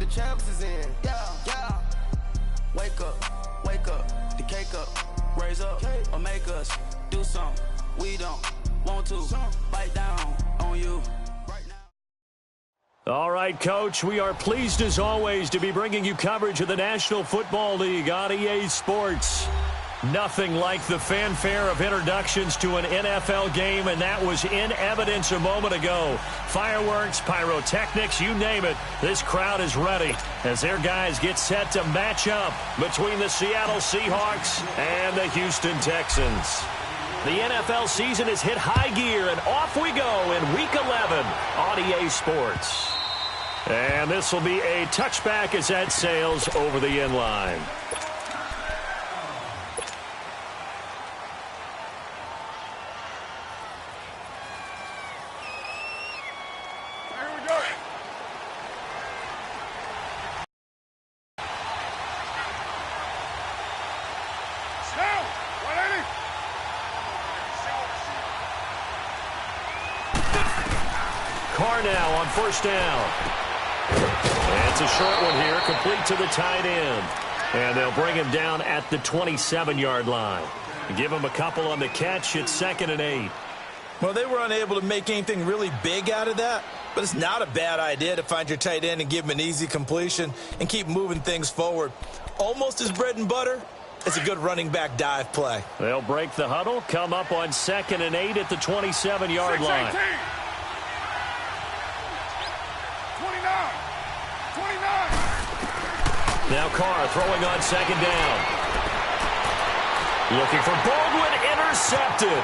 champs is in. Yeah. Wake up, the cake up, raise up, or make us do something we don't want to. Bite down on you. All right, Coach, we are pleased as always to be bringing you coverage of the National Football League on EA Sports. Nothing like the fanfare of introductions to an NFL game, and that was in evidence a moment ago. Fireworks, pyrotechnics, you name it. This crowd is ready as their guys get set to match up between the Seattle Seahawks and the Houston Texans. The NFL season has hit high gear, and off we go in Week 11 on EA Sports. And this will be a touchback as that sails over the end line. Now on first down. It's a short one here, complete to the tight end. And they'll bring him down at the 27-yard line. Give him a couple on the catch. It's 2nd and 8. Well, they were unable to make anything really big out of that, but it's not a bad idea to find your tight end and give him an easy completion and keep moving things forward. Almost as bread and butter. It's a good running back dive play. They'll break the huddle, come up on 2nd and 8 at the 27-yard line. 29. Now Carr throwing on 2nd down. Looking for Baldwin, intercepted.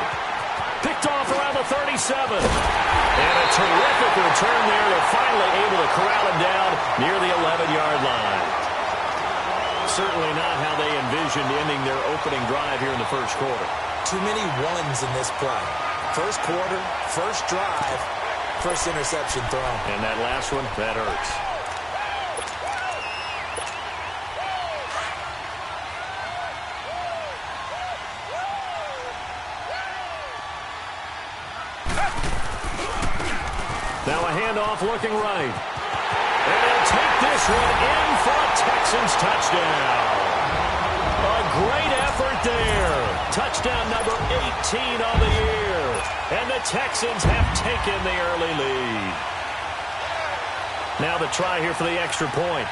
Picked off around the 37. And a terrific return there. They're finally able to corral him down near the 11-yard line. Certainly not how they envisioned ending their opening drive here in the first quarter. Too many ones in this play. First quarter, first drive, first interception thrown. And that last one, that hurts. Now a handoff looking right. And they'll take this one in for a Texans touchdown. A great effort there. Touchdown number 18 on the year. And the Texans have taken the early lead. Now the try here for the extra point.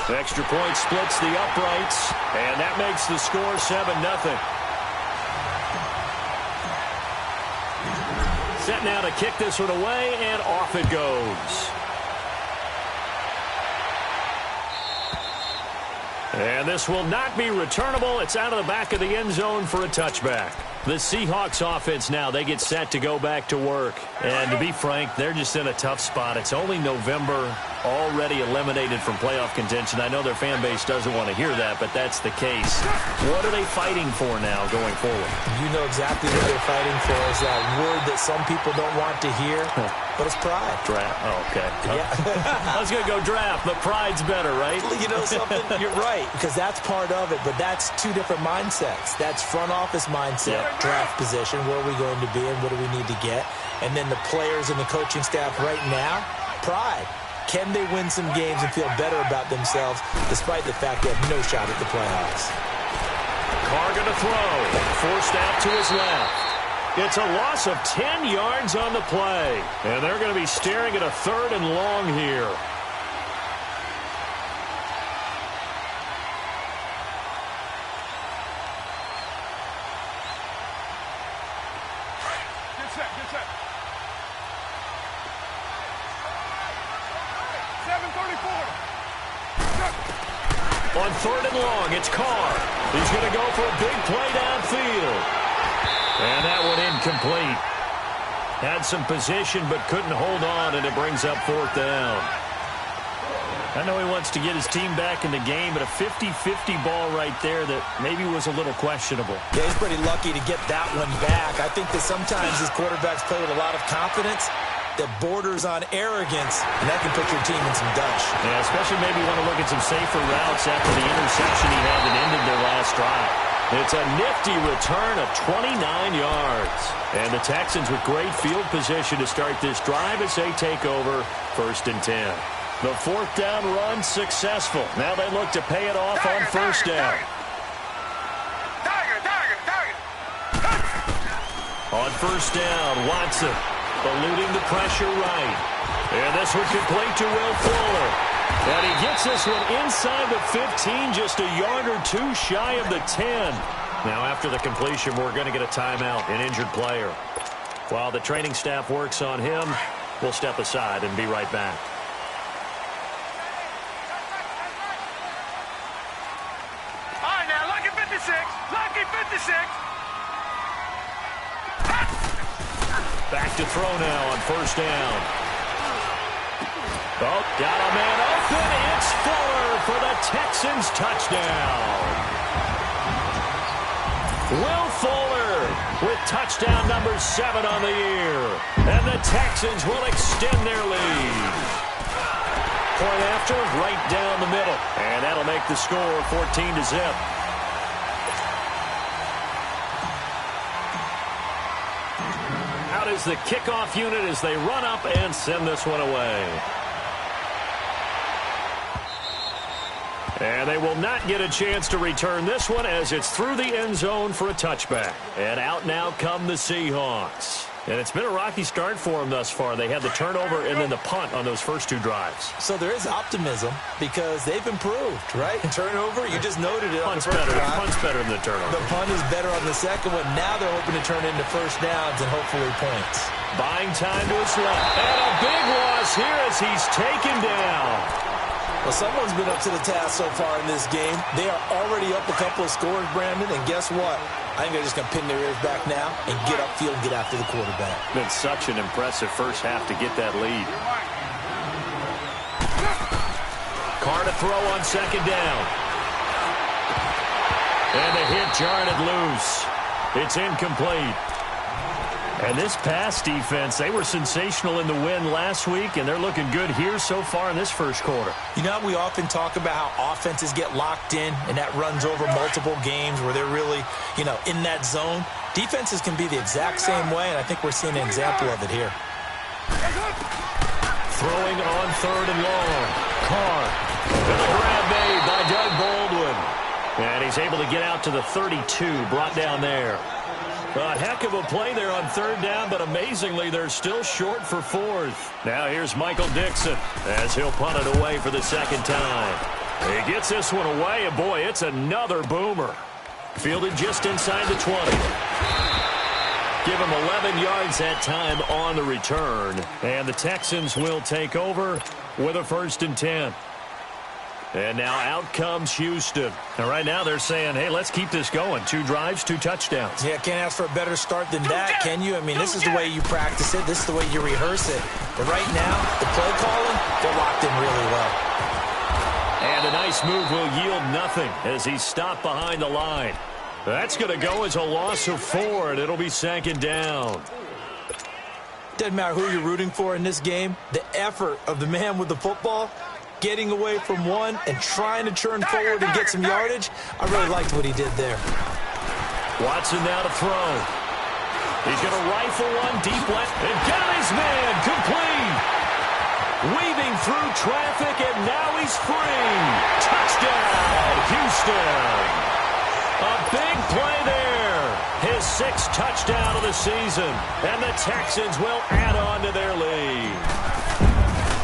The extra point splits the uprights. And that makes the score 7-0. Set now to kick this one away, and off it goes. And this will not be returnable. It's out of the back of the end zone for a touchback. The Seahawks offense now, they get set to go back to work. And to be frank, they're just in a tough spot. It's only November, already eliminated from playoff contention. I know their fan base doesn't want to hear that, but that's the case. What are they fighting for now going forward? You know exactly what they're fighting for. Is that word that some people don't want to hear, but it's pride. Draft. Oh, okay. Yeah. I was going to go draft, but pride's better, right? You know something? You're right, because that's part of it, but that's two different mindsets. That's front office mindset, draft position, where are we going to be and what do we need to get? And then the players and the coaching staff right now, pride. Can they win some games and feel better about themselves despite the fact they have no shot at the playoffs? Carr going to throw. Forced out to his left. It's a loss of 10 yards on the play. And they're going to be staring at a 3rd and long here. Get set. 7:34. On 3rd and long, it's Carr. He's going to go for a big play downfield. And that one incomplete. Had some position but couldn't hold on, and it brings up 4th down. I know he wants to get his team back in the game, but a 50-50 ball right there that maybe was a little questionable. Yeah, he's pretty lucky to get that one back. I think that sometimes his quarterbacks play with a lot of confidence that borders on arrogance, and that can put your team in some dutch. Yeah, especially maybe want to look at some safer routes after the interception he had that ended their last drive. It's a nifty return of 29 yards. And the Texans with great field position to start this drive as they take over 1st and 10. The 4th down run successful. Now they look to pay it off on 1st down. On 1st down, Watson eluding the pressure right. And this one complete to Will Fuller. And he gets this one inside the 15, just a yard or two shy of the 10. Now after the completion, we're going to get a timeout, an injured player. While the training staff works on him, we'll step aside and be right back. All right, now, lucky 56. Lucky 56. Back to throw now on 1st down. Oh, got a man open. It's Fuller for the Texans touchdown. Will Fuller with touchdown number 7 on the year. And the Texans will extend their lead. Point after, right down the middle. And that'll make the score 14-0. Out is the kickoff unit as they run up and send this one away. And they will not get a chance to return this one as it's through the end zone for a touchback. And out now come the Seahawks. And it's been a rocky start for them thus far. They had the turnover and then the punt on those first 2 drives. So there is optimism because they've improved, right? Turnover, you just noted it. Punt's better than the turnover. The punt is better on the second one. Now they're hoping to turn into 1st downs and hopefully points. Buying time to his left. And a big loss here as he's taken down. Well, someone's been up to the task so far in this game. They are already up a couple of scores, Brandon, and guess what? I think they're just going to pin their ears back now and get upfield and get after the quarterback. Been such an impressive first half to get that lead. Carr to throw on 2nd down. And the hit jarred loose. It's incomplete. And this pass defense, they were sensational in the win last week, and they're looking good here so far in this first quarter. You know, we often talk about how offenses get locked in, and that runs over multiple games where they're really, in that zone. Defenses can be the exact same way, and I think we're seeing an example of it here. Throwing on 3rd and long. Carr. And the grab made by Doug Baldwin. And he's able to get out to the 32, brought down there. A heck of a play there on 3rd down, but amazingly, they're still short for 4th. Now here's Michael Dixon as he'll punt it away for the 2nd time. He gets this one away, and boy, it's another boomer. Fielded just inside the 20. Give him 11 yards that time on the return. And the Texans will take over with a 1st and 10. And now out comes Houston. And right now they're saying, hey, let's keep this going. 2 drives, 2 touchdowns. Yeah, can't ask for a better start than that, can you? I mean, this is the way you practice it. This is the way you rehearse it. But right now, the play calling, they're locked in really well. And a nice move will yield nothing as he's stopped behind the line. That's going to go as a loss of 4, and it'll be 2nd down. Doesn't matter who you're rooting for in this game. The effort of the man with the football, getting away from one and trying to turn forward and get some yardage, I really liked what he did there. Watson now to throw. He's going to rifle one deep left and got his man complete. Weaving through traffic, and now he's free. Touchdown, Houston. A big play there. His 6th touchdown of the season. And the Texans will add on to their lead.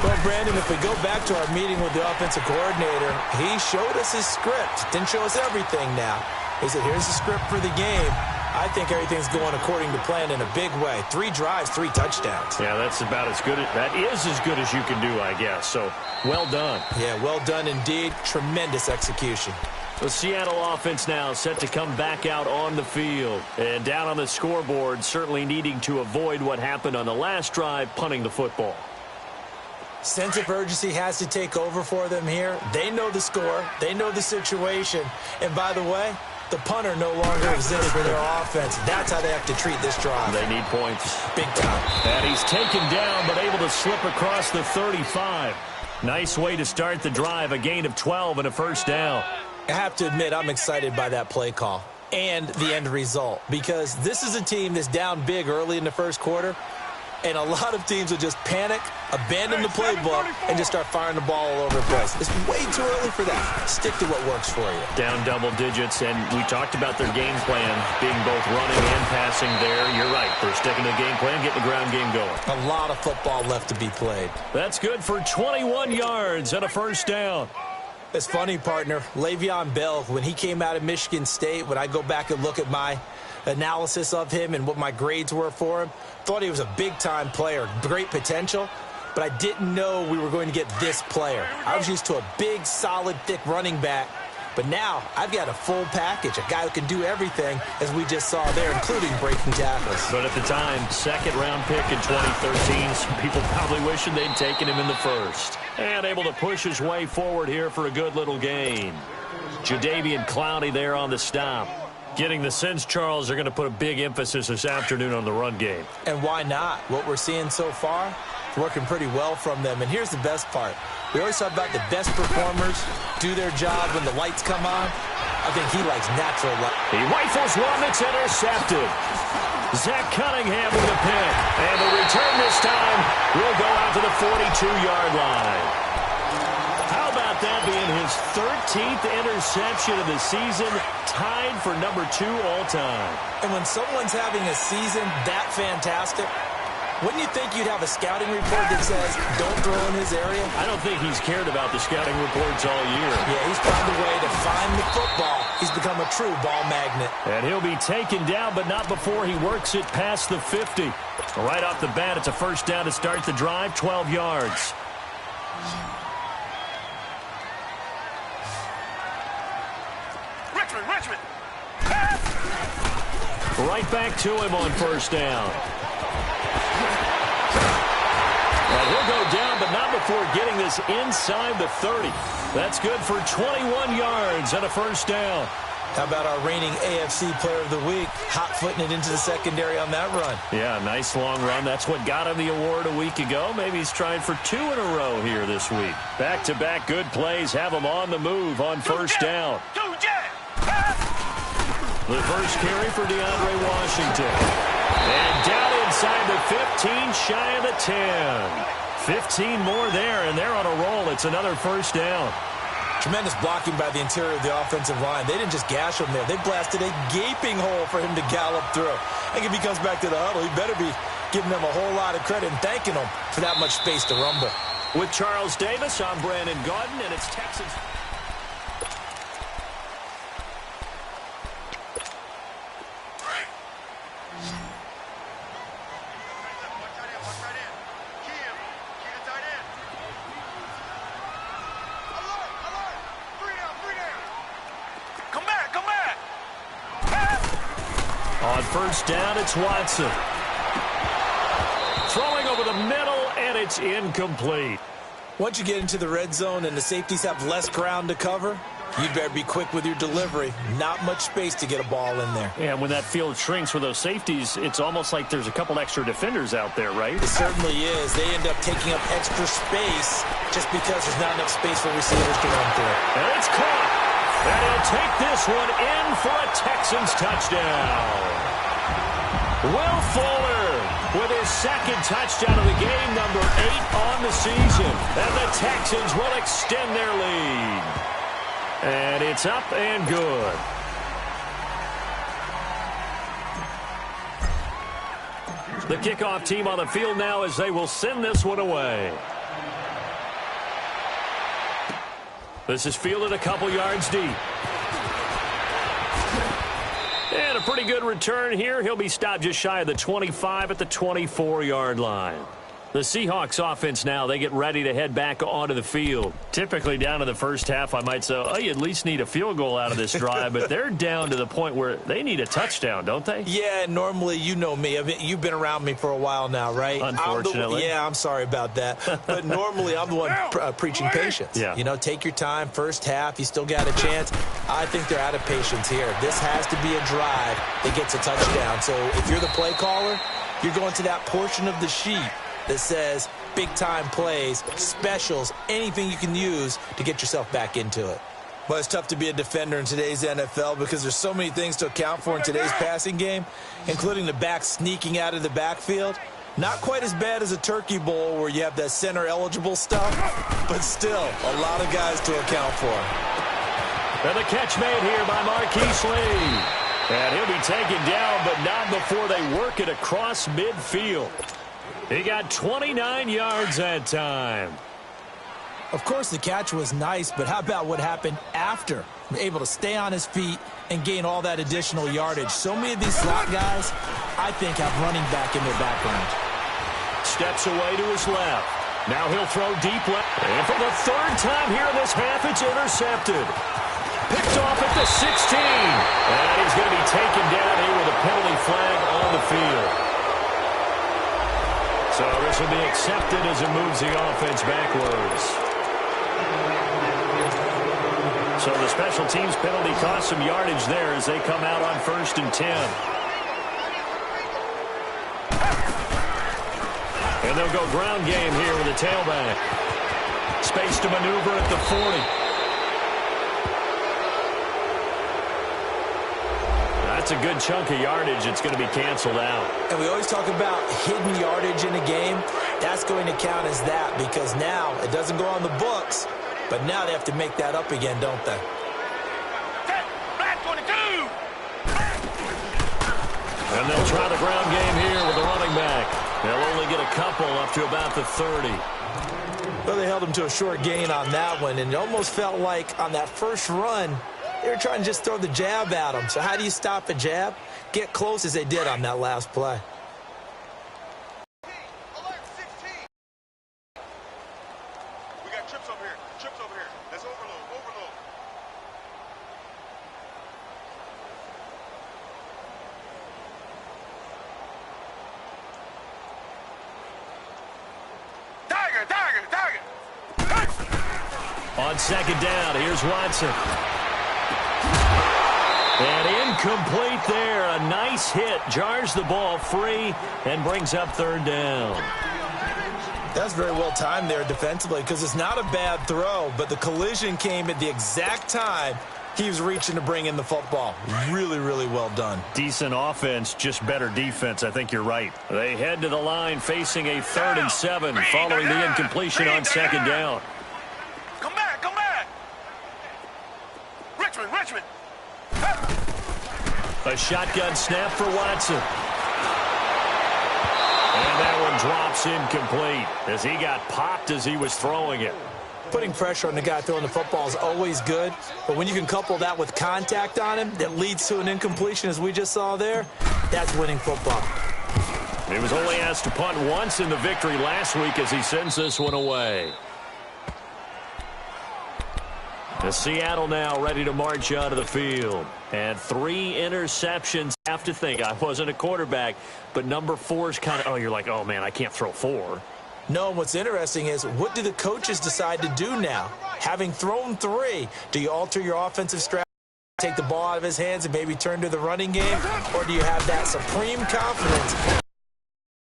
Well, Brandon, if we go back to our meeting with the offensive coordinator, he showed us his script. Didn't show us everything now. He said, here's the script for the game. I think everything's going according to plan in a big way. 3 drives, 3 touchdowns. Yeah, that's about as good. That is as good as you can do, I guess. So, well done. Yeah, well done indeed. Tremendous execution. The Seattle offense now set to come back out on the field. And down on the scoreboard, certainly needing to avoid what happened on the last drive, punting the football. Sense of urgency has to take over for them here. They know the score. They know the situation. And by the way, the punter no longer exists for their offense. That's how they have to treat this drive. They need points. Big time. And he's taken down, but able to slip across the 35. Nice way to start the drive, a gain of 12 and a 1st down. I have to admit, I'm excited by that play call. and the end result, because this is a team that's down big early in the first quarter, and a lot of teams will just panic, abandon the playbook, and just start firing the ball all over the place. It's way too early for that. Stick to what works for you. Down double digits, and we talked about their game plan being both running and passing there. You're right. They're sticking to the game plan, getting the ground game going. A lot of football left to be played. That's good for 21 yards and a first down. It's funny, partner. Le'Veon Bell, when he came out of Michigan State, when I go back and look at my analysis of him and what my grades were for him, thought he was a big-time player, great potential, but I didn't know we were going to get this player. I was used to a big, solid, thick running back, but now I've got a full package, a guy who can do everything, as we just saw there, including breaking tackles. But at the time, second-round pick in 2013, some people probably wishing they'd taken him in the first. And able to push his way forward here for a good little gain. Jadeveon Clowney there on the stop. Getting the sense, Charles, they're going to put a big emphasis this afternoon on the run game. And why not? What we're seeing so far, working pretty well from them. And here's the best part. We always talk about the best performers do their job when the lights come on. I think he likes natural light. He rifles one that's intercepted. Zach Cunningham with the pick. And the return this time will go out to the 42-yard line. How about that being his 13th interception of the season, tied for number 2 all-time. And when someone's having a season that fantastic, wouldn't you think you'd have a scouting report that says, don't throw in his area? I don't think he's cared about the scouting reports all year. Yeah, he's found a way to find the football. He's become a true ball magnet. And he'll be taken down, but not before he works it past the 50. Right off the bat, it's a first down to start the drive, 12 yards. Richmond. Right back to him on first down. And he'll go down, but not before getting this inside the 30. That's good for 21 yards and a first down. How about our reigning AFC Player of the Week, hot-footing it into the secondary on that run? Yeah, nice long run. That's what got him the award a week ago. Maybe he's trying for 2 in a row here this week. Back-to-back good plays have him on the move on first down. The first carry for DeAndre Washington. And down inside the 15, shy of the 10. 15 more there, and they're on a roll. It's another first down. Tremendous blocking by the interior of the offensive line. They didn't just gash him there. They blasted a gaping hole for him to gallop through. I think if he comes back to the huddle, he better be giving them a whole lot of credit and thanking them for that much space to rumble. With Charles Davis, I'm Brandon Gaudin, and it's Texans. On first down, it's Watson. Throwing over the middle, and it's incomplete. Once you get into the red zone and the safeties have less ground to cover, you better be quick with your delivery. Not much space to get a ball in there. And when that field shrinks with those safeties, it's almost like there's a couple extra defenders out there, right? It certainly is. They end up taking up extra space just because there's not enough space for receivers to run through. And it's caught. And he'll take this one in for a Texans touchdown. Will Fuller with his second touchdown of the game, number 8 on the season. And the Texans will extend their lead. And it's up and good. The kickoff team on the field now as they will send this one away. This is fielded a couple yards deep. And a pretty good return here. He'll be stopped just shy of the 25 at the 24-yard line. The Seahawks offense now, they get ready to head back onto the field. Typically down to the first half, I might say, oh, you at least need a field goal out of this drive, but they're down to the point where they need a touchdown, don't they? Yeah, normally, you know me. you've been around me for a while now, right? Unfortunately. I'm sorry about that. But normally, I'm the one preaching patience. Yeah. You know, take your time, first half, you still got a chance. I think they're out of patience here. This has to be a drive that gets a touchdown. So if you're the play caller, you're going to that portion of the sheet that says big-time plays, specials, anything you can use to get yourself back into it. But it's tough to be a defender in today's NFL because there's so many things to account for in today's passing game, including the back sneaking out of the backfield. Not quite as bad as a turkey bowl where you have that center-eligible stuff, but still a lot of guys to account for. And the catch made here by Marquise Lee. And he'll be taken down, but not before they work it across midfield. He got 29 yards that time. Of course, the catch was nice, but how about what happened after? Able to stay on his feet and gain all that additional yardage. So many of these slot guys, I think, have running back in their background. Steps away to his left. Now he'll throw deep left. And for the third time here in this half, it's intercepted. Picked off at the 16. And he's going to be taken down here with a penalty flag on the field. So this will be accepted as it moves the offense backwards. So the special teams penalty cost some yardage there as they come out on 1st and 10. And they'll go ground game here with a tailback. Space to maneuver at the 40. That's a good chunk of yardage. It's going to be canceled out. And we always talk about hidden yardage in a game. That's going to count as that because now it doesn't go on the books, but now they have to make that up again, don't they? Black 22! And they'll try the ground game here with the running back. They'll only get a couple up to about the 30. Well, they held him to a short gain on that one, and it almost felt like on that first run, they were trying to just throw the jab at him. So how do you stop a jab? Get close as they did on that last play. Alert 16! We got trips over here. Trips over here. Let's overload. Overload. Tiger! Tiger! Tiger! On 2nd down, here's Watson. And incomplete there. A nice hit. Jars the ball free and brings up 3rd down. That's very well timed there defensively because it's not a bad throw, but the collision came at the exact time he was reaching to bring in the football. Really, really well done. Decent offense, just better defense. I think you're right. They head to the line facing a 3rd and 7 following the incompletion on 2nd down. Come back! Come back! Richmond! Richmond! A shotgun snap for Watson. And that one drops incomplete as he got popped as he was throwing it. Putting pressure on the guy throwing the football is always good, but when you can couple that with contact on him that leads to an incompletion as we just saw there, that's winning football. He was only asked to punt once in the victory last week as he sends this one away. The Seattle now ready to march out of the field. And 3 interceptions. I have to think, I wasn't a quarterback, but number 4 is kind of, oh, you're like, oh, man, I can't throw 4. No, what's interesting is what do the coaches decide to do now? Having thrown 3, do you alter your offensive strategy, take the ball out of his hands and maybe turn to the running game? Or do you have that supreme confidence?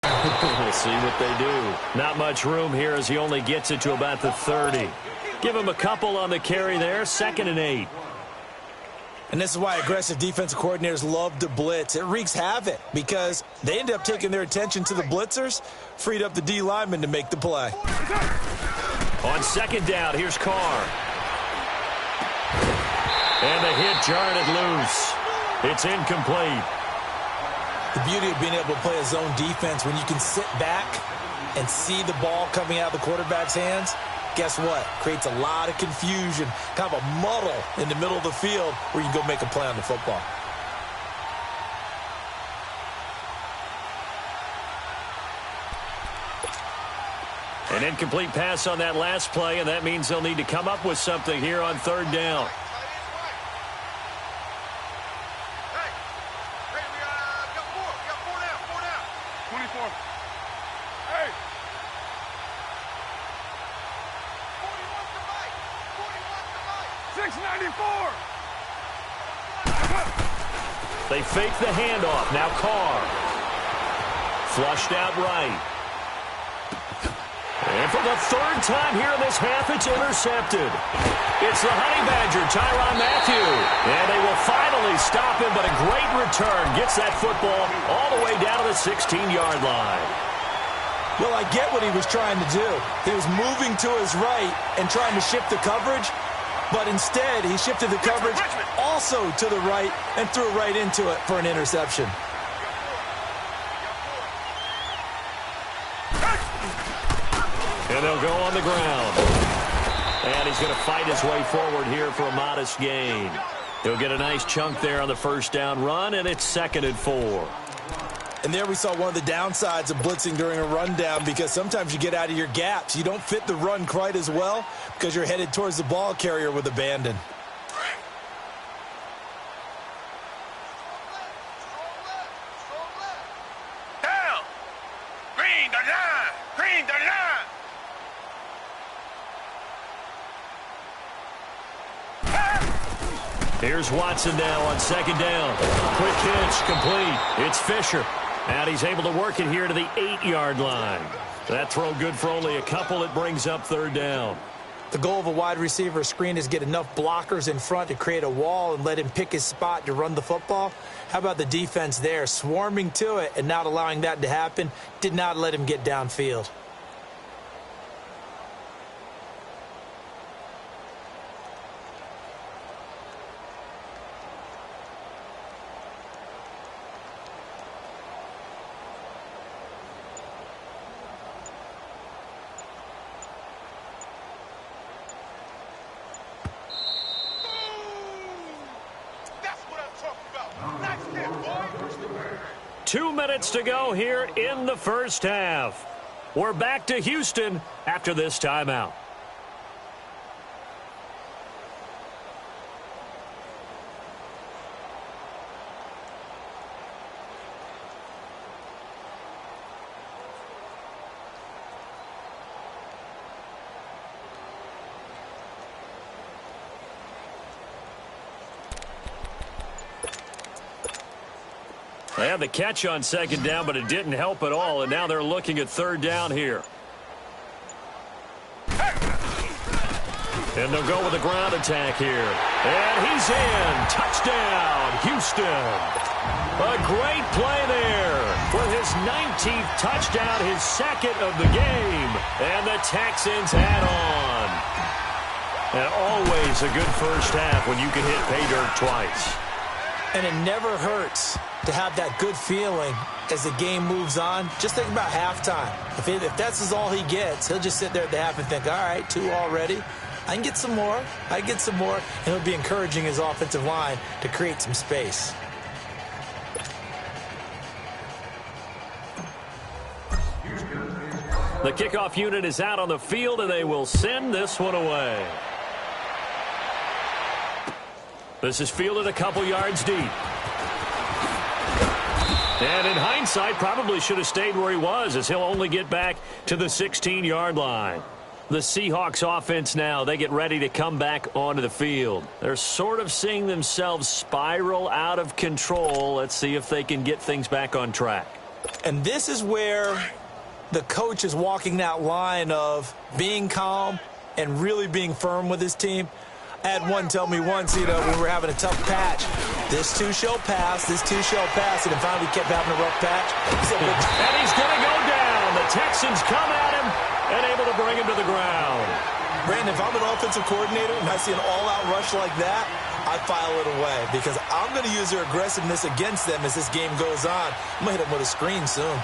We'll see what they do. Not much room here as he only gets it to about the 30. Give him a couple on the carry there, 2nd and 8. And this is why aggressive defensive coordinators love to blitz. It wreaks havoc because they end up taking their attention to the blitzers, freed up the D lineman to make the play. On 2nd down, here's Carr. And the hit jarred it loose. It's incomplete. The beauty of being able to play a zone defense when you can sit back and see the ball coming out of the quarterback's hands, guess what? Creates a lot of confusion, kind of a muddle in the middle of the field where you can go make a play on the football. An incomplete pass on that last play, and that means they'll need to come up with something here on 3rd down. They fake the handoff. Now Carr. Flushed out right. And And for the third time here in this half, it's intercepted. It's the Honey Badger, Tyrann Mathieu. And they will finally stop him, but a great return gets that football all the way down to the 16-yard line. Well, I get what he was trying to do. He was moving to his right and trying to shift the coverage, but instead he shifted the coverage also to the right and threw right into it for an interception. And they'll go on the ground. And he's going to fight his way forward here for a modest gain. He'll get a nice chunk there on the first down run, and it's 2nd and 4. And there we saw one of the downsides of blitzing during a rundown, because sometimes you get out of your gaps. You don't fit the run quite as well because you're headed towards the ball carrier with abandon. Down. Green the line. Green the line. Here's Watson now on 2nd down. Quick hitch, complete. It's Fisher. And he's able to work it here to the 8-yard line. That throw good for only a couple. It brings up 3rd down. The goal of a wide receiver screen is get enough blockers in front to create a wall and let him pick his spot to run the football. How about the defense there? Swarming to it and not allowing that to happen. Did not let him get downfield. That's what I'm talking about. Nice hit, boy. 2 minutes to go here in the first half. We're back to Houston after this timeout. They had the catch on 2nd down, but it didn't help at all, and now they're looking at 3rd down here. And they'll go with a ground attack here. And he's in. Touchdown, Houston. A great play there for his 19th touchdown, his 2nd of the game. And the Texans add on. And always a good first half when you can hit pay dirt twice. And it never hurts to have that good feeling as the game moves on. Just think about halftime. If that's all he gets, he'll just sit there at the half and think, all right, 2 already. I can get some more. I get some more. And he'll be encouraging his offensive line to create some space. The kickoff unit is out on the field, and they will send this one away. This is fielded a couple yards deep. And in hindsight, probably should have stayed where he was, as he'll only get back to the 16-yard line. The Seahawks offense now, they get ready to come back onto the field. They're sort of seeing themselves spiral out of control. Let's see if they can get things back on track. And this is where the coach is walking that line of being calm and really being firm with his team. I had one tell me once, when we were having a tough patch, this too shall pass, this too shall pass, and finally we kept having a rough patch. And he's going to go down. The Texans come at him and able to bring him to the ground. Brandon, if I'm an offensive coordinator and I see an all-out rush like that, I file it away because I'm going to use their aggressiveness against them as this game goes on. I'm going to hit them with a screen soon.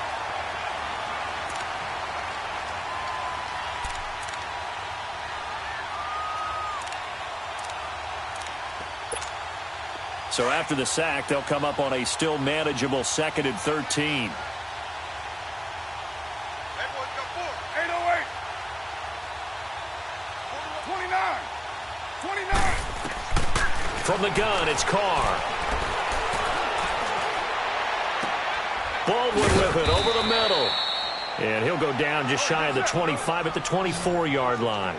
So after the sack, they'll come up on a still manageable 2nd and 13. That boy's got 808. 29. From the gun, it's Carr. Baldwin with it over the middle. And he'll go down just shy of the 25 at the 24-yard line.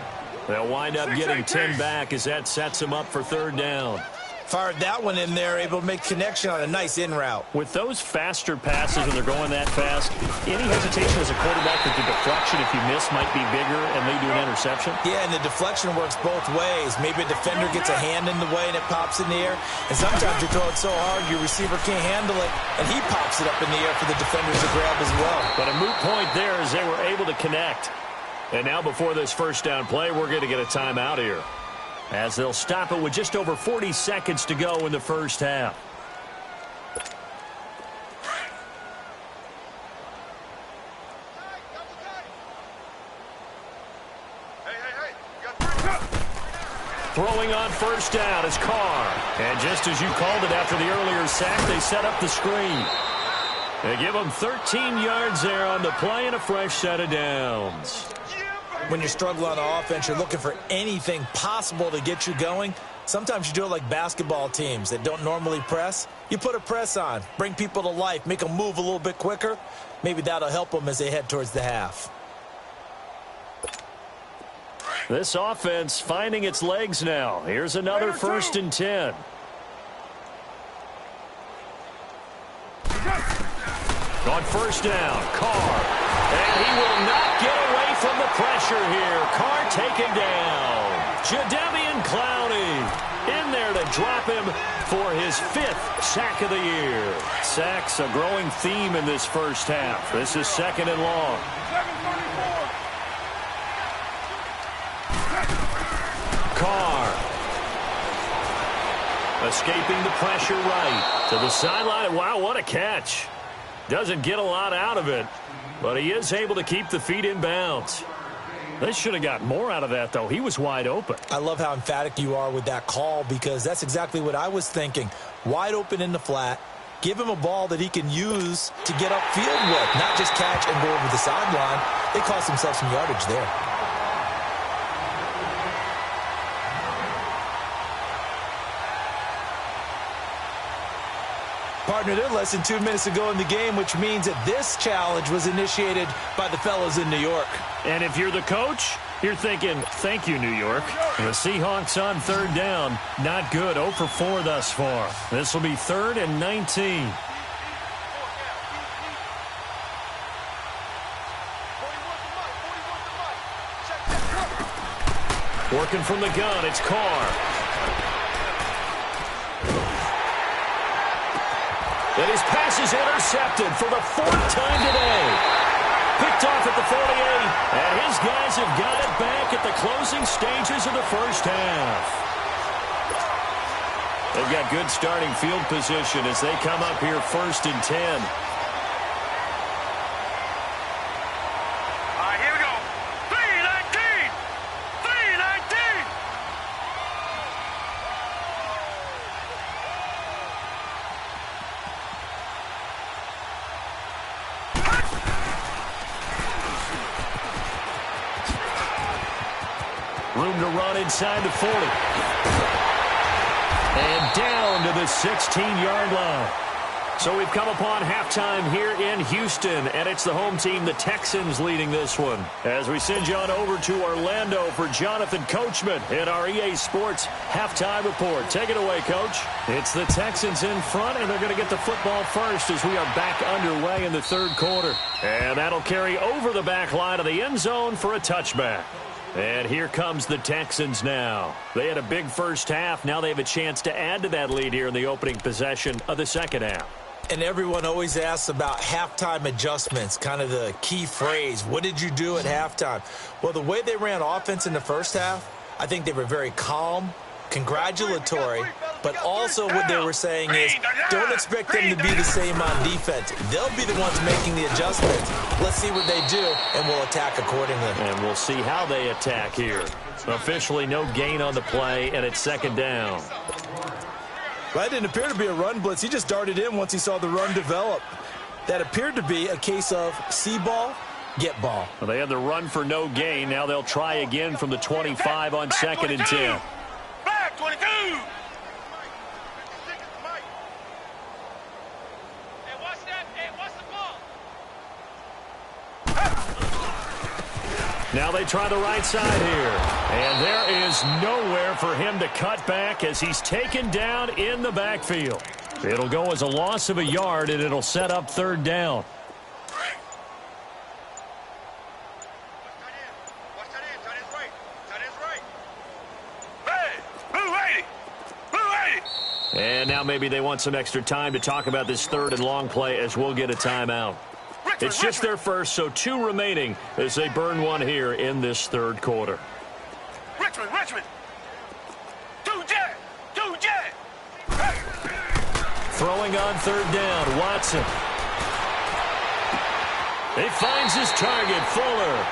They'll wind up getting 10 back as that sets them up for 3rd down. Fired that one in there, able to make connection on a nice in route. With those faster passes when they're going that fast, any hesitation as a quarterback that the deflection, if you miss, might be bigger and lead to an interception? Yeah, and the deflection works both ways. Maybe a defender gets a hand in the way and it pops in the air. And sometimes you throw it so hard your receiver can't handle it, and he pops it up in the air for the defenders to grab as well. But a moot point there as they were able to connect. And now before this first down play, we're going to get a timeout here, as they'll stop it with just over 40 seconds to go in the first half. Throwing on first down is Carr. And just as you called it after the earlier sack, they set up the screen. They give them 13 yards there on the play and a fresh set of downs. When you're struggling on offense, you're looking for anything possible to get you going. Sometimes you do it like basketball teams that don't normally press. You put a press on, bring people to life, make them move a little bit quicker. Maybe that'll help them as they head towards the half. This offense finding its legs now. Here's another 1st and 10. On first down, Carr. And he will not get away from the pressure here. Carr taken down. Jadeveon Clowney in there to drop him for his 5th sack of the year. Sacks a growing theme in this first half. This is 2nd and long. Carr escaping the pressure right to the sideline. Wow, what a catch. Doesn't get a lot out of it, but he is able to keep the feet in bounds. They should have got more out of that, though. He was wide open. I love how emphatic you are with that call, because that's exactly what I was thinking. Wide open in the flat. Give him a ball that he can use to get upfield with, not just catch and go over the sideline. They cost themselves some yardage there. Partner, they're less than 2 minutes to go in the game, which means that this challenge was initiated by the fellows in New York. And if you're the coach, you're thinking, thank you, New York. The Seahawks on 3rd down. Not good. 0 for 4 thus far. This will be 3rd and 19. Working from the gun, it's Carr. And his pass is intercepted for the 4th time today. Picked off at the 48, and his guys have got it back at the closing stages of the first half. They've got good starting field position as they come up here 1st and 10. All right, here we go. 3-19. 3-19. Room to run inside the 40. And down to the 16-yard line. So we've come upon halftime here in Houston, and it's the home team, the Texans, leading this one. As we send you on over to Orlando for Jonathan Coachman in our EA Sports Halftime Report. Take it away, Coach. It's the Texans in front, and they're going to get the football first as we are back underway in the 3rd quarter. And that'll carry over the back line of the end zone for a touchback. And here comes the Texans now. They had a big first half. Now they have a chance to add to that lead here in the opening possession of the 2nd half. And everyone always asks about halftime adjustments, kind of the key phrase. What did you do at halftime? Well, the way they ran offense in the first half, I think they were very calm, congratulatory, but also what they were saying is don't expect them to be the same on defense. They'll be the ones making the adjustments. Let's see what they do, and we'll attack accordingly. And we'll see how they attack here. Officially no gain on the play, and it's 2nd down. That didn't appear to be a run blitz. He just darted in once he saw the run develop. That appeared to be a case of see ball, get ball. Well, they had the run for no gain. Now they'll try again from the 25 on 2nd and 10. Back 22. Now they try the right side here. And there is nowhere for him to cut back as he's taken down in the backfield. It'll go as a loss of a yard, and it'll set up third down. And now maybe they want some extra time to talk about this third and long play as we'll get a timeout. It's just their first, so 2 remaining as they burn one here in this third quarter. Richmond. 2-jet. Throwing on third down, Watson. He finds his target, Fuller.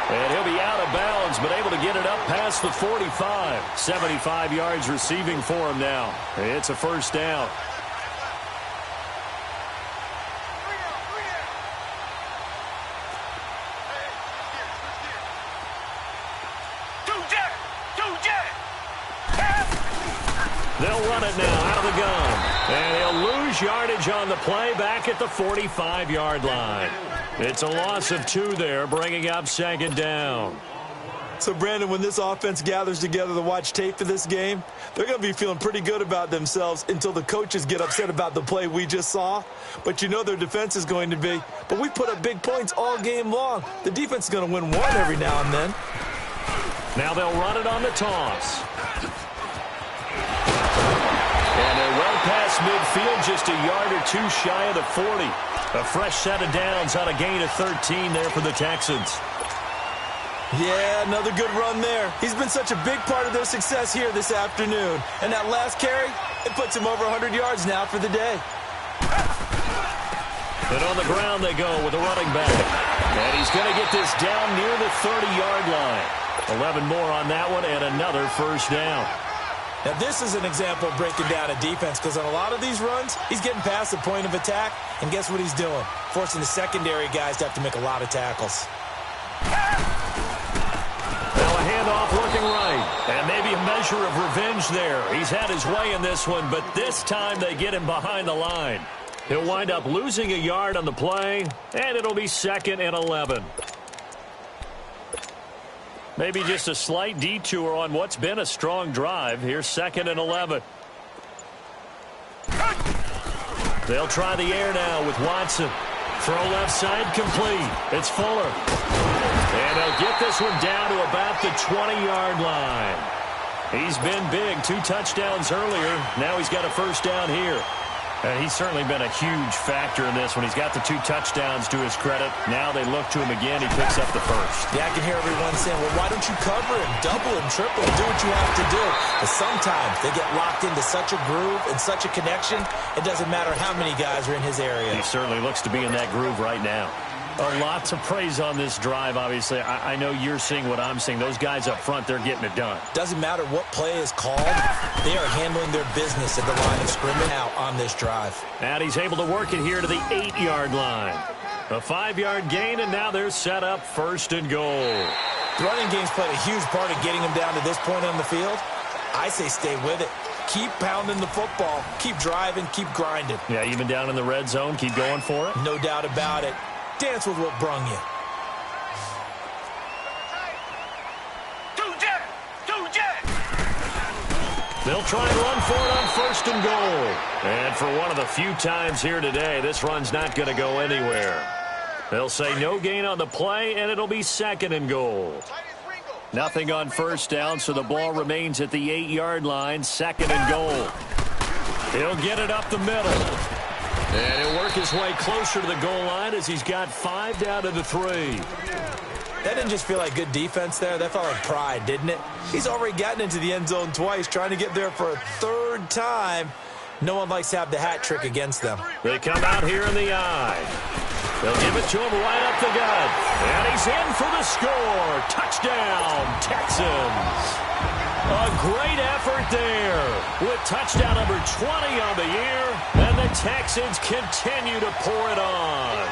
And he'll be out of bounds, but able to get it up past the 45. 75 yards receiving for him now. It's a first down. They'll run it now out of the gun. And he'll lose yardage on the play back at the 45-yard line. It's a loss of 2 there, bringing up second down. So, Brandon, when this offense gathers together to watch tape for this game, they're going to be feeling pretty good about themselves until the coaches get upset about the play we just saw. But you know their defense is going to be. But we put up big points all game long. The defense is going to win one every now and then. Now they'll run it on the toss. And they're well past midfield, just a yard or 2 shy of the 40. A fresh set of downs on a gain of 13 there for the Texans. Yeah, another good run there. He's been such a big part of their success here this afternoon. And that last carry, it puts him over 100 yards now for the day. And on the ground they go with the running back. And he's going to get this down near the 30-yard line. 11 more on that one and another first down. Now, this is an example of breaking down a defense because on a lot of these runs, he's getting past the point of attack, and guess what he's doing? Forcing the secondary guys to have to make a lot of tackles. Now a handoff looking right, and maybe a measure of revenge there. He's had his way in this one, but this time they get him behind the line. He'll wind up losing a yard on the play, and it'll be 2nd and 11. Maybe just a slight detour on what's been a strong drive. Here's 2nd and 11. They'll try the air now with Watson. Throw left side complete. It's Fuller. And they'll get this one down to about the 20-yard line. He's been big. 2 touchdowns earlier. Now he's got a first down here. And he's certainly been a huge factor in this one. He's got the 2 touchdowns to his credit. Now they look to him again. He picks up the first. Yeah, I can hear everyone saying, well, why don't you cover him, double him, triple him, do what you have to do. But sometimes they get locked into such a groove and such a connection, it doesn't matter how many guys are in his area. He certainly looks to be in that groove right now. A lot to praise on this drive, obviously. I know you're seeing what I'm seeing. Those guys up front, they're getting it done. Doesn't matter what play is called. They are handling their business at the line of scrimmage out on this drive. And he's able to work it here to the 8-yard line. A 5-yard gain, and now they're set up 1st and goal. The running game's played a huge part of getting him down to this point on the field. I say stay with it. Keep pounding the football. Keep driving. Keep grinding. Yeah, even down in the red zone, keep going for it. No doubt about it. Dance with what brung you. 2-jet. They'll try and run for it on 1st and goal. And for one of the few times here today, this run's not going to go anywhere. They'll say no gain on the play, and it'll be 2nd and goal. Nothing on first down, so the ball remains at the 8-yard line, 2nd and goal. He'll get it up the middle. And he'll work his way closer to the goal line as he's got 5 down to the 3. That didn't just feel like good defense there. That felt like pride, didn't it? He's already gotten into the end zone twice, trying to get there for a 3rd time. No one likes to have the hat trick against them. They come out here in the eye. They'll give it to him right up the gut. And he's in for the score. Touchdown, Texans. A great effort there with touchdown number 20 on the year, and the Texans continue to pour it on.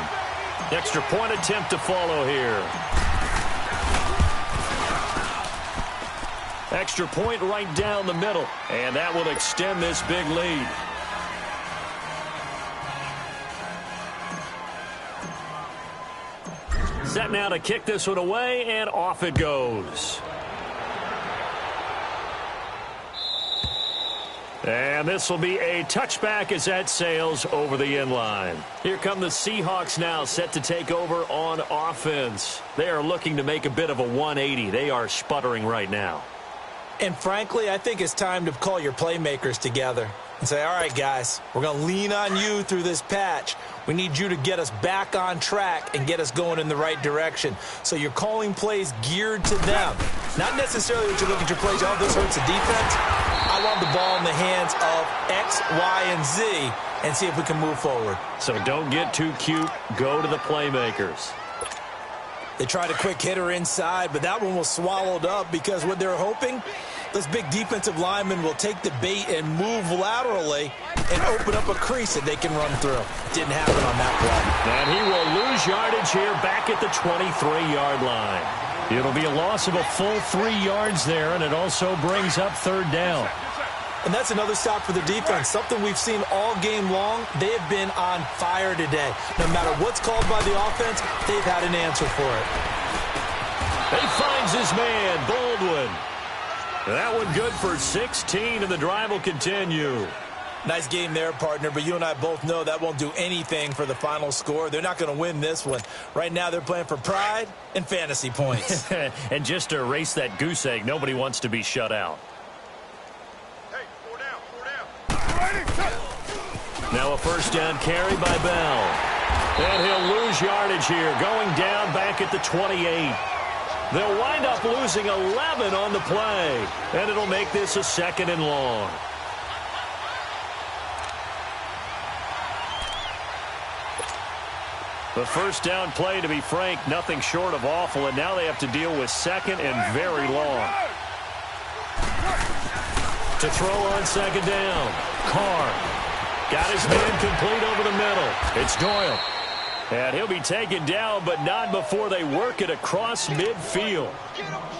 Extra point attempt to follow here. Extra point right down the middle, and that will extend this big lead. Set now to kick this one away, and off it goes. And this will be a touchback as that sails over the end line. Here come the Seahawks now, set to take over on offense. They are looking to make a bit of a 180. They are sputtering right now. And frankly, I think it's time to call your playmakers together and say, all right, guys, we're going to lean on you through this patch. We need you to get us back on track and get us going in the right direction. So you're calling plays geared to them. Not necessarily that you look at your plays, oh, this hurts the defense. I want the ball in the hands of X, Y, and Z and see if we can move forward. So don't get too cute. Go to the playmakers. They tried a quick hitter inside, but that one was swallowed up because what they're hoping, those big defensive linemen will take the bait and move laterally and open up a crease that they can run through. Didn't happen on that play. And he will lose yardage here back at the 23-yard line. It'll be a loss of a full 3 yards there, and it also brings up third down. And that's another stop for the defense, something we've seen all game long. They have been on fire today. No matter what's called by the offense, they've had an answer for it. He finds his man, Baldwin. That one good for 16, and the drive will continue. Nice game there, partner, but you and I both know that won't do anything for the final score. They're not going to win this one. Right now they're playing for pride and fantasy points. And just to erase that goose egg, nobody wants to be shut out. Hey, 4 down, 4 down. Now a first down carry by Bell. And he'll lose yardage here, going down back at the 28. They'll wind up losing 11 on the play, and it'll make this a 2nd and long. The first down play, to be frank, nothing short of awful, and now they have to deal with 2nd and very long. To throw on 2nd down, Carr got his man complete over the middle. It's Doyle. And he'll be taken down, but not before they work it across midfield.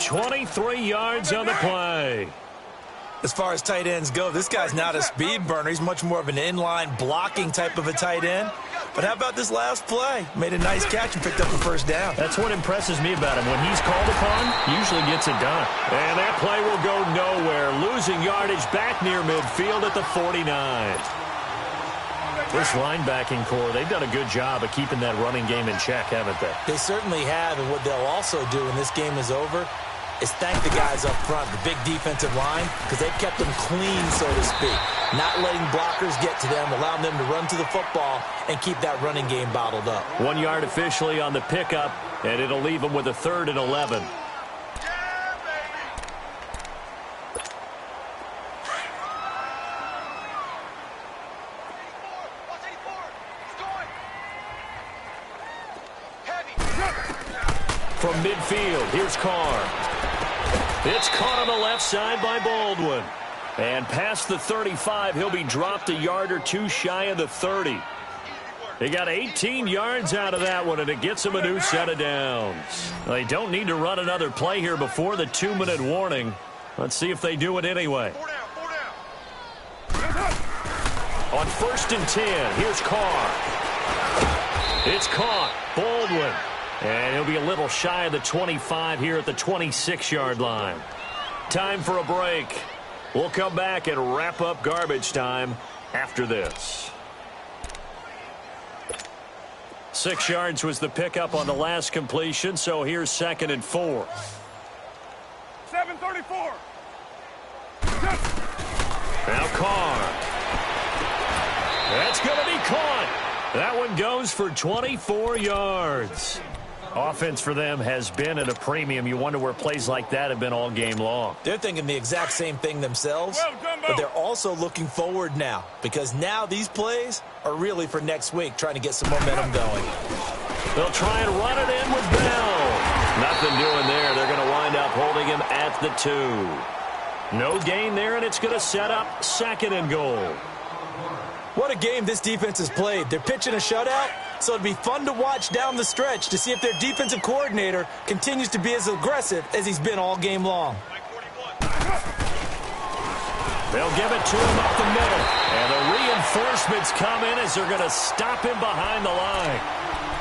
23 yards on the play. As far as tight ends go, this guy's not a speed burner. He's much more of an inline blocking type of a tight end. But how about this last play? Made a nice catch and picked up the first down. That's what impresses me about him. When he's called upon, usually gets it done. And that play will go nowhere. Losing yardage back near midfield at the 49. This linebacking core, they've done a good job of keeping that running game in check, haven't they? They certainly have, and what they'll also do when this game is over is thank the guys up front, the big defensive line, because they've kept them clean, so to speak. Not letting blockers get to them, allowing them to run to the football and keep that running game bottled up. 1 yard officially on the pickup, and it'll leave them with a 3rd and 11. From midfield, here's Carr. It's caught on the left side by Baldwin. And past the 35, he'll be dropped a yard or two shy of the 30. They got 18 yards out of that one, and it gets them a new set of downs. They don't need to run another play here before the 2-minute warning. Let's see if they do it anyway. 4 down. On 1st and 10, here's Carr. It's caught. Baldwin. And he'll be a little shy of the 25 here at the 26-yard line. Time for a break. We'll come back and wrap up garbage time after this. 6 yards was the pickup on the last completion, so here's 2nd and 4. 7:34. Now Carr. That's going to be caught. That one goes for 24 yards. Offense for them has been at a premium. You wonder where plays like that have been all game long. They're thinking the exact same thing themselves, but they're also looking forward now because now these plays are really for next week, trying to get some momentum going. They'll try and run it in with Bell. Nothing doing there. They're going to wind up holding him at the 2. No gain there, and it's going to set up 2nd and goal. What a game this defense has played. They're pitching a shutout, so it'd be fun to watch down the stretch to see if their defensive coordinator continues to be as aggressive as he's been all game long. They'll give it to him up the middle. And the reinforcements come in as they're going to stop him behind the line.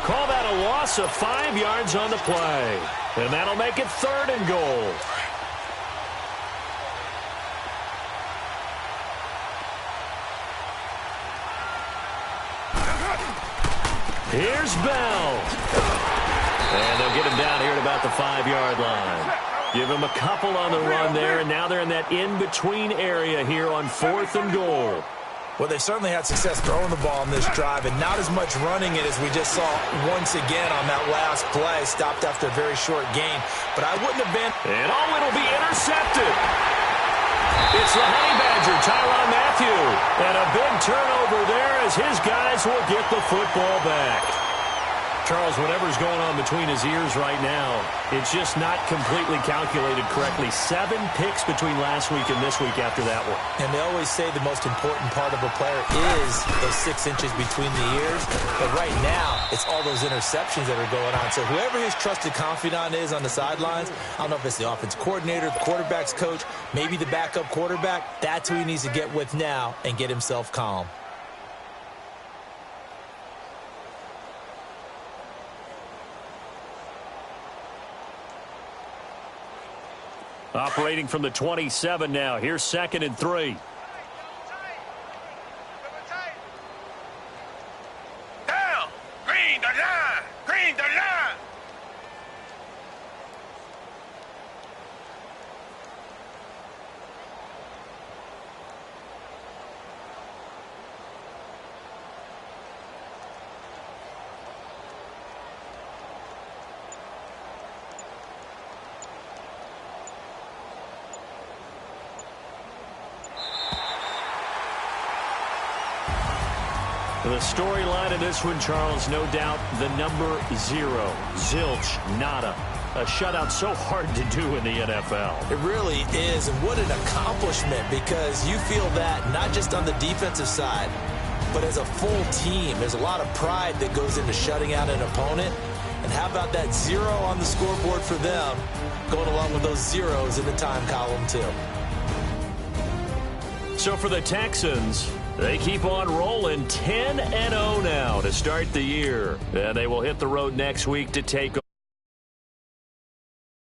Call that a loss of 5 yards on the play. And that'll make it 3rd and goal. Here's Bell. And they'll get him down here at about the 5-yard line. Give him a couple on the run there, and now they're in that in-between area here on 4th and goal. Well, they certainly had success throwing the ball on this drive, and not as much running it as we just saw once again on that last play. Stopped after a very short gain, but I wouldn't have been. And it'll be intercepted. It's the Honey Badger, Tyrann Mathieu. And a big turnover there as his guys will get the football back. Charles, whatever's going on between his ears right now, it's just not completely calculated correctly. 7 picks between last week and this week after that one. And they always say the most important part of a player is those 6 inches between the ears. But right now, it's all those interceptions that are going on. So whoever his trusted confidant is on the sidelines, I don't know if it's the offense coordinator, the quarterback's coach, maybe the backup quarterback, that's who he needs to get with now and get himself calm. Operating from the 27 now. Here's 2nd and 3. Down. Green the line. Green the line. The storyline of this one, Charles, no doubt the number 0. Zilch, nada. A shutout so hard to do in the NFL. It really is, and what an accomplishment, because you feel that not just on the defensive side, but as a full team. There's a lot of pride that goes into shutting out an opponent. And how about that 0 on the scoreboard for them, going along with those zeros in the time column, too. So for the Texans, they keep on rolling 10-0 now to start the year. And they will hit the road next week to take